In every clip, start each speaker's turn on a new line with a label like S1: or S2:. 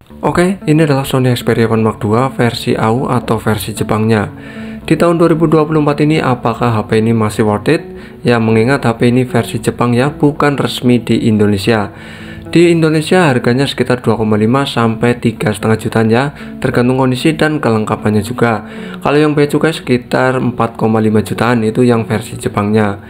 S1: Oke, ini adalah Sony Xperia One Mark II versi AU atau versi Jepangnya. Di tahun 2024 ini apakah HP ini masih worth it? Ya, mengingat HP ini versi Jepang ya, bukan resmi di Indonesia. Di Indonesia harganya sekitar 2,5 sampai 3,5 jutaan ya, tergantung kondisi dan kelengkapannya juga. Kalau yang bea cukai sekitar 4,5 jutaan, itu yang versi Jepangnya.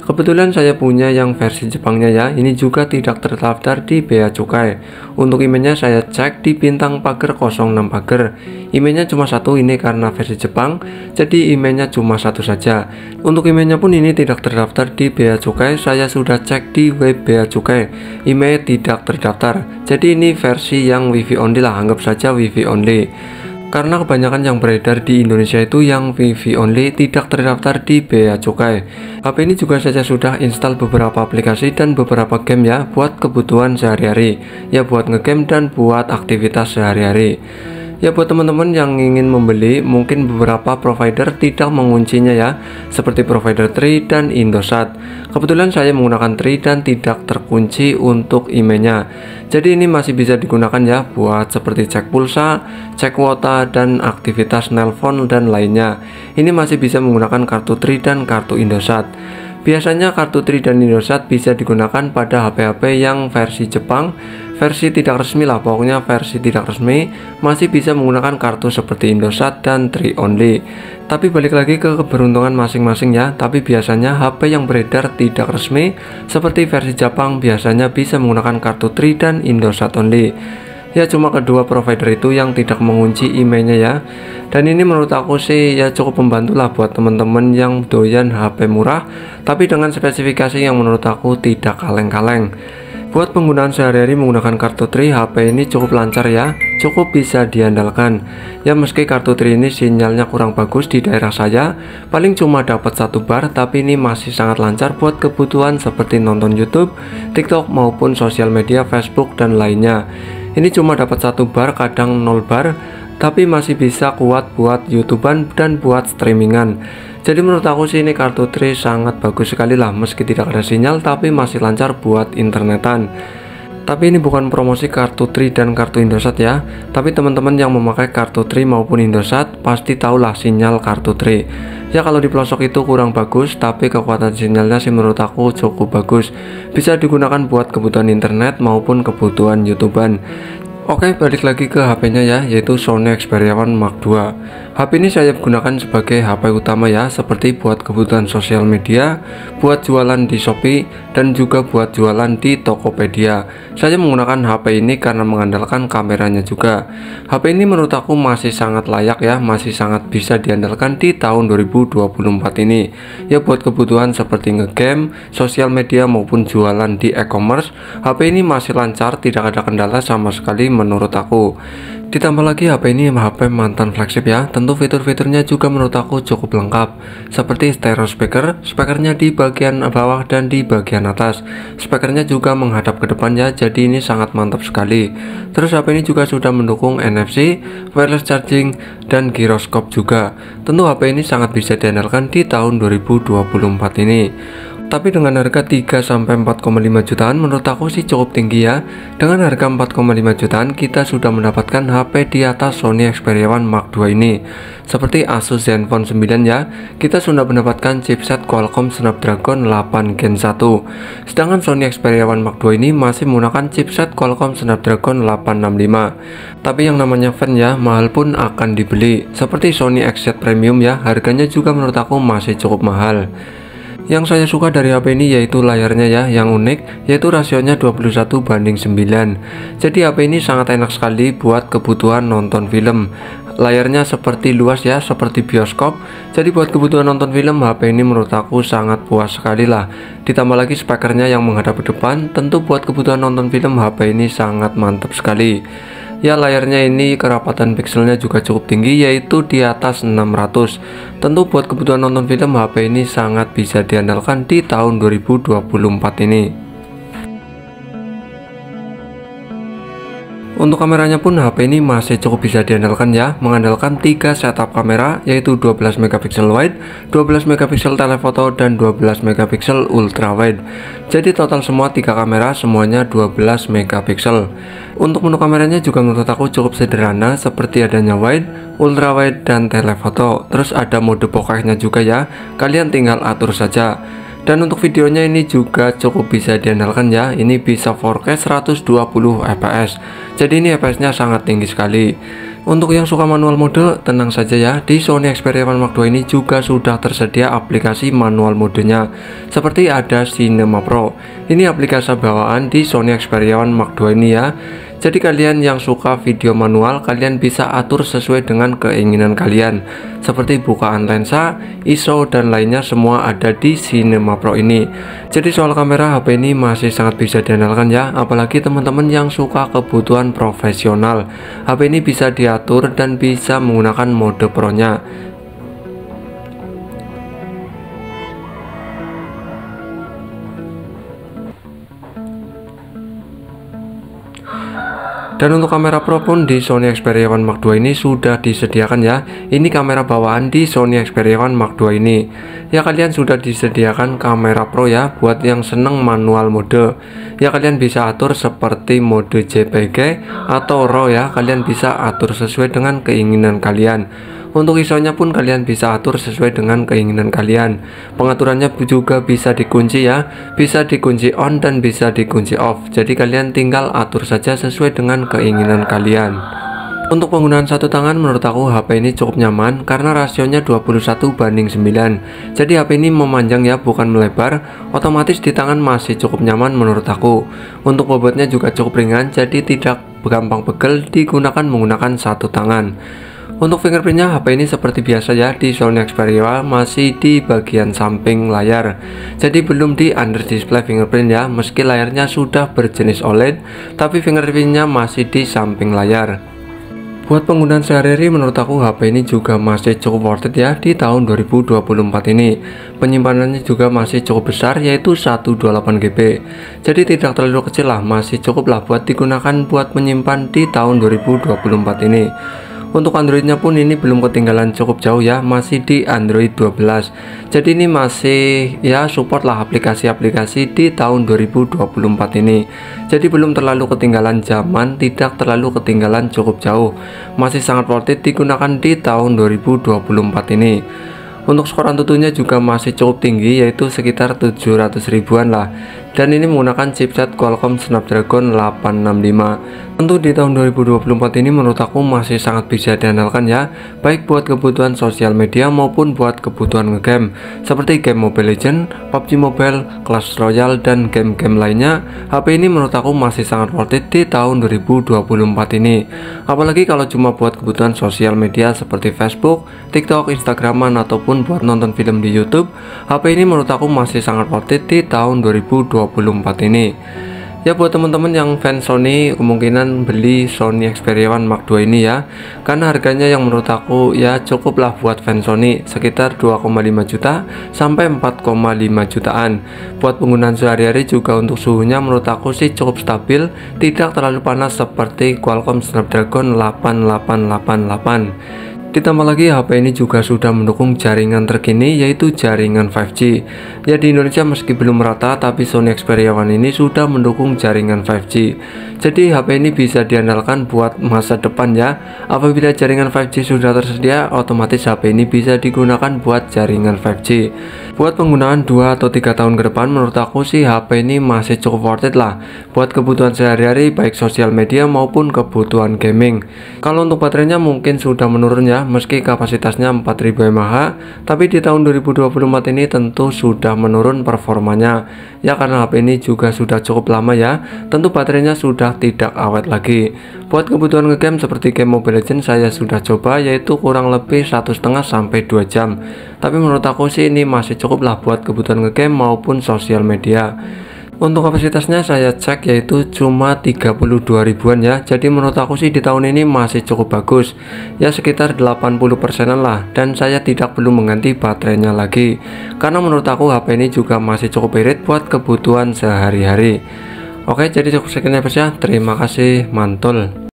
S1: Kebetulan saya punya yang versi Jepangnya ya, ini juga tidak terdaftar di bea cukai. Untuk emailnya saya cek di bintang pagar 06 pagar. Emailnya cuma satu, ini karena versi Jepang, jadi emailnya cuma satu saja. Untuk emailnya pun ini tidak terdaftar di bea cukai, saya sudah cek di web bea cukai. Email tidak terdaftar, jadi ini versi yang wifi only lah, anggap saja wifi only. Karena kebanyakan yang beredar di Indonesia itu yang wifi only, tidak terdaftar di bea cukai. HP ini juga saya sudah install beberapa aplikasi dan beberapa game ya, buat kebutuhan sehari-hari, ya buat ngegame dan buat aktivitas sehari-hari. Ya buat teman-teman yang ingin membeli, mungkin beberapa provider tidak menguncinya ya, seperti provider Tri dan Indosat. Kebetulan saya menggunakan Tri dan tidak terkunci untuk emailnya. Jadi ini masih bisa digunakan ya buat seperti cek pulsa, cek kuota, dan aktivitas nelpon dan lainnya. Ini masih bisa menggunakan kartu Tri dan kartu Indosat. Biasanya kartu Tri dan Indosat bisa digunakan pada HP-HP yang versi Jepang, versi tidak resmi lah, pokoknya versi tidak resmi masih bisa menggunakan kartu seperti Indosat dan Tri only. Tapi balik lagi ke keberuntungan masing-masing ya, tapi biasanya HP yang beredar tidak resmi seperti versi Jepang biasanya bisa menggunakan kartu Tri dan Indosat only. Ya cuma kedua provider itu yang tidak mengunci emailnya ya. Dan ini menurut aku sih ya cukup membantu lah buat teman-teman yang doyan HP murah tapi dengan spesifikasi yang menurut aku tidak kaleng-kaleng. Buat penggunaan sehari-hari menggunakan kartu Tri, HP ini cukup lancar ya, cukup bisa diandalkan. Ya meski kartu Tri ini sinyalnya kurang bagus di daerah saya, paling cuma dapat 1 bar, tapi ini masih sangat lancar buat kebutuhan seperti nonton YouTube, TikTok maupun sosial media Facebook dan lainnya. Ini cuma dapat 1 bar, kadang 0 bar, tapi masih bisa kuat buat YouTubean dan buat streamingan. Jadi menurut aku sih ini kartu Tri sangat bagus sekali lah, meski tidak ada sinyal tapi masih lancar buat internetan. Tapi ini bukan promosi kartu Tri dan kartu Indosat ya. Tapi teman-teman yang memakai kartu Tri maupun Indosat pasti tahulah sinyal kartu Tri. Ya kalau di pelosok itu kurang bagus, tapi kekuatan sinyalnya sih menurut aku cukup bagus. Bisa digunakan buat kebutuhan internet maupun kebutuhan YouTubean. Oke, balik lagi ke HP-nya ya, yaitu Sony Xperia One Mark II. HP ini saya gunakan sebagai HP utama ya, seperti buat kebutuhan sosial media, buat jualan di Shopee, dan juga buat jualan di Tokopedia. Saya menggunakan HP ini karena mengandalkan kameranya juga. HP ini menurut aku masih sangat layak ya, masih sangat bisa diandalkan di tahun 2024 ini. Ya buat kebutuhan seperti ngegame, sosial media maupun jualan di e-commerce, HP ini masih lancar, tidak ada kendala sama sekali menurut aku. Ditambah lagi HP ini HP mantan flagship ya, tentu fitur-fiturnya juga menurut aku cukup lengkap, seperti stereo speaker, speakernya di bagian bawah dan di bagian atas. Speakernya juga menghadap ke depan ya, jadi ini sangat mantap sekali. Terus HP ini juga sudah mendukung NFC, wireless charging, dan gyroscope juga. Tentu HP ini sangat bisa diandalkan di tahun 2024 ini. Tapi dengan harga 3-4,5 jutaan menurut aku sih cukup tinggi ya. Dengan harga 4,5 jutaan kita sudah mendapatkan HP di atas Sony Xperia One Mark II ini. Seperti Asus Zenfone 9 ya, kita sudah mendapatkan chipset Qualcomm Snapdragon 8 Gen 1. Sedangkan Sony Xperia One Mark II ini masih menggunakan chipset Qualcomm Snapdragon 865. Tapi yang namanya fan ya, mahal pun akan dibeli. Seperti Sony XZ Premium ya, harganya juga menurut aku masih cukup mahal. Yang saya suka dari HP ini yaitu layarnya ya, yang unik, yaitu rasionya 21:9. Jadi HP ini sangat enak sekali buat kebutuhan nonton film. Layarnya seperti luas ya, seperti bioskop. Jadi buat kebutuhan nonton film, HP ini menurut aku sangat puas sekali lah. Ditambah lagi speakernya yang menghadap ke depan, tentu buat kebutuhan nonton film HP ini sangat mantap sekali. Ya layarnya ini kerapatan pixelnya juga cukup tinggi, yaitu di atas 600. Tentu buat kebutuhan nonton film HP ini sangat bisa diandalkan di tahun 2024 ini. Untuk kameranya pun HP ini masih cukup bisa diandalkan ya, mengandalkan 3 setup kamera yaitu 12 megapiksel wide, 12 megapiksel telefoto dan 12 megapiksel ultra wide. Jadi total semua 3 kamera semuanya 12 megapiksel. Untuk menu kameranya juga menurut aku cukup sederhana, seperti adanya wide, ultra wide dan telefoto. Terus ada mode bokehnya juga ya, kalian tinggal atur saja. Dan untuk videonya ini juga cukup bisa diandalkan ya, ini bisa 4K 120 fps. Jadi ini fps nya sangat tinggi sekali. Untuk yang suka manual mode, tenang saja ya, di Sony Xperia One Mark II ini juga sudah tersedia aplikasi manual modenya, seperti ada Cinema Pro. Ini aplikasi bawaan di Sony Xperia One Mark II ini ya. Jadi kalian yang suka video manual, kalian bisa atur sesuai dengan keinginan kalian, seperti bukaan lensa, ISO dan lainnya semua ada di Cinema Pro ini. Jadi soal kamera, HP ini masih sangat bisa diandalkan ya, apalagi teman-teman yang suka kebutuhan profesional. HP ini bisa diatur dan bisa menggunakan mode Pro-nya. Dan untuk kamera pro pun di Sony Xperia One Mark II ini sudah disediakan ya. Ini kamera bawaan di Sony Xperia One Mark II ini. Ya kalian sudah disediakan kamera pro ya, buat yang seneng manual mode. Ya kalian bisa atur seperti mode JPG atau RAW ya, kalian bisa atur sesuai dengan keinginan kalian. Untuk ISO-nya pun kalian bisa atur sesuai dengan keinginan kalian. Pengaturannya juga bisa dikunci ya, bisa dikunci on dan bisa dikunci off. Jadi kalian tinggal atur saja sesuai dengan keinginan kalian. Untuk penggunaan satu tangan menurut aku HP ini cukup nyaman karena rasionya 21:9. Jadi HP ini memanjang ya, bukan melebar. Otomatis di tangan masih cukup nyaman menurut aku. Untuk bobotnya juga cukup ringan, jadi tidak gampang pegel digunakan menggunakan satu tangan. Untuk fingerprintnya HP ini seperti biasa ya, di Sony Xperia masih di bagian samping layar. Jadi belum di under display fingerprint ya, meski layarnya sudah berjenis OLED, tapi fingerprintnya masih di samping layar. Buat penggunaan sehari-hari menurut aku HP ini juga masih cukup worth it ya di tahun 2024 ini. Penyimpanannya juga masih cukup besar, yaitu 128GB. Jadi tidak terlalu kecil lah, masih cukup lah buat digunakan buat menyimpan di tahun 2024 ini. Untuk Androidnya pun ini belum ketinggalan cukup jauh ya, masih di Android 12. Jadi ini masih ya support lah aplikasi-aplikasi di tahun 2024 ini. Jadi belum terlalu ketinggalan zaman, tidak terlalu ketinggalan cukup jauh. Masih sangat worth it digunakan di tahun 2024 ini. Untuk skor Antutunya juga masih cukup tinggi, yaitu sekitar 700 ribuan lah. Dan ini menggunakan chipset Qualcomm Snapdragon 865. Tentu di tahun 2024 ini menurut aku masih sangat bisa diandalkan ya, baik buat kebutuhan sosial media maupun buat kebutuhan ngegame, seperti game Mobile Legends, PUBG Mobile, Clash Royale, dan game-game lainnya. HP ini menurut aku masih sangat worth it di tahun 2024 ini. Apalagi kalau cuma buat kebutuhan sosial media seperti Facebook, TikTok, Instagraman, ataupun buat nonton film di YouTube, HP ini menurut aku masih sangat worth it di tahun 2024 ini. Ya buat teman-teman yang fans Sony, kemungkinan beli Sony Xperia One Mark II ini ya, karena harganya yang menurut aku ya cukup lah buat fans Sony, sekitar 2,5 juta sampai 4,5 jutaan. Buat penggunaan sehari-hari juga untuk suhunya menurut aku sih cukup stabil, tidak terlalu panas seperti Qualcomm Snapdragon 8888. Ditambah lagi HP ini juga sudah mendukung jaringan terkini, yaitu jaringan 5G. Ya di Indonesia meski belum merata, tapi Sony Xperia One ini sudah mendukung jaringan 5G. Jadi HP ini bisa diandalkan buat masa depan ya. Apabila jaringan 5G sudah tersedia, otomatis HP ini bisa digunakan buat jaringan 5G. Buat penggunaan 2 atau 3 tahun ke depan, menurut aku sih HP ini masih cukup worth it lah buat kebutuhan sehari-hari, baik sosial media maupun kebutuhan gaming. Kalau untuk baterainya mungkin sudah menurun ya, meski kapasitasnya 4000 mAh, tapi di tahun 2024 ini tentu sudah menurun performanya ya, karena HP ini juga sudah cukup lama ya, tentu baterainya sudah tidak awet lagi. Buat kebutuhan ngegame seperti game Mobile Legends saya sudah coba, yaitu kurang lebih 1,5 sampai 2 jam. Tapi menurut aku sih ini masih cukup lah buat kebutuhan ngegame maupun sosial media. Untuk kapasitasnya saya cek yaitu cuma 32 ribuan ya. Jadi menurut aku sih di tahun ini masih cukup bagus, ya sekitar 80%an lah. Dan saya tidak perlu mengganti baterainya lagi, karena menurut aku HP ini juga masih cukup irit buat kebutuhan sehari-hari. Oke, jadi cukup sekian ya. Terima kasih, mantul.